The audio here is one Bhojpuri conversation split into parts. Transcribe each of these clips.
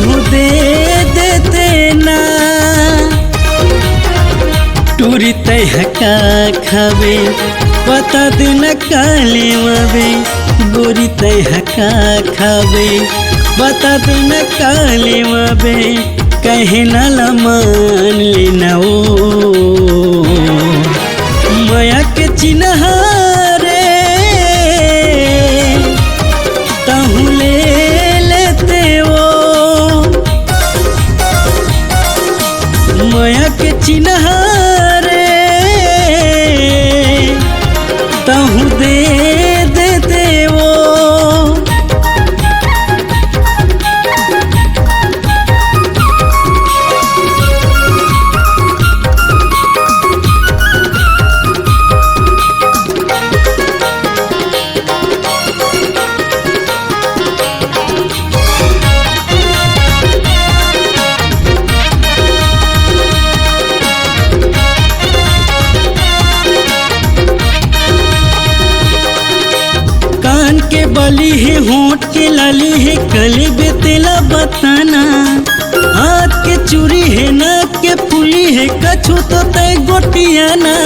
तहु दे देते ना टूरी तय का खावे बता देना काले मावे गोरी तय का खावे बता देना काले मावे कहे ना मान लेना ओ माया के चिन्ह रे तहु ले लेते वो माया के चिन्ह रे तहु दे देते वो के बली है होंठ के लाली है कली बेतेला बताना हाथ के चूड़ी है नाक के फूली है कछु तो तय गोटियाना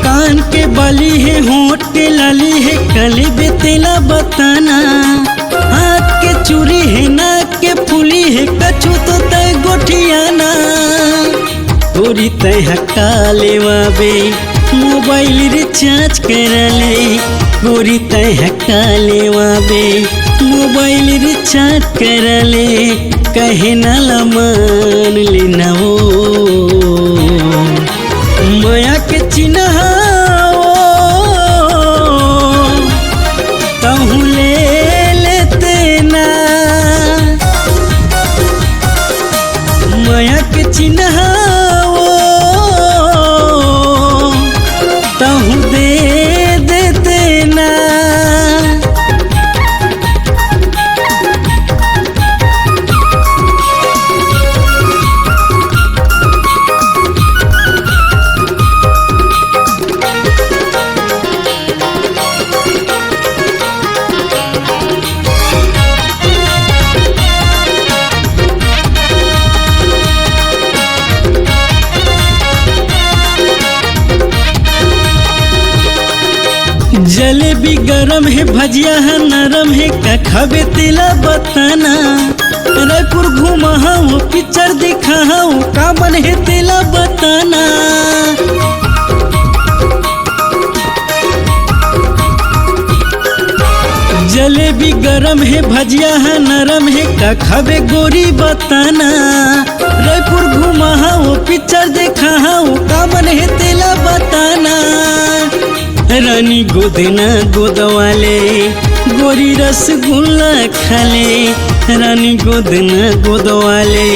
कान के बली है होंठ के लाली है कली बेतेला बताना हाथ के चूड़ी है नाक के फूली है कछु तो तय गोटियाना गोरी तय काले मावे मोबाइल रिचार्ज करले गोरी तय काले मावे मोबाइल रिचार्ज करले कहे ना मान लेना वो माया के चिन्ह तहु ले लेते ना माया के चिन्ह तहु दे देते ना जलेबी गरम है भजिया है नरम है का खावे तेला बताना रायपुर घूमा हूँ पिक्चर दिखा हूँ का मन है तेला बताना जलेबी गरम है भजिया है नरम है का खावे गोरी बताना रायपुर घूमा हूँ पिक्चर देखा हूँ का मन है तेला बताना रानी गोदना गोदवाले गोरी रसगुल्ला खाले रानी गोदना गोदवाले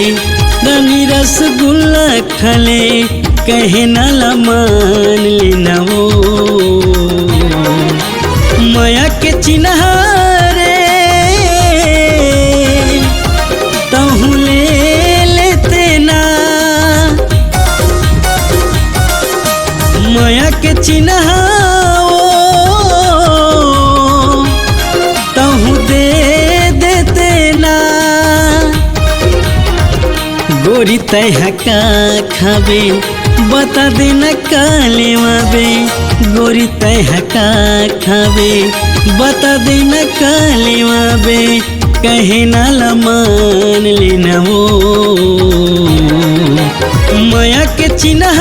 रानी रसगुल्ला खाले कहे ना मान लेना वो माया के चिन्ह रे तहु ले लेते ना माया के चिन्ह गोरी तय का खावे बता देना काले मावे गोरी तय का खावे बता देना काले मावे कहे ना मान लेना वो माया के चिन्ह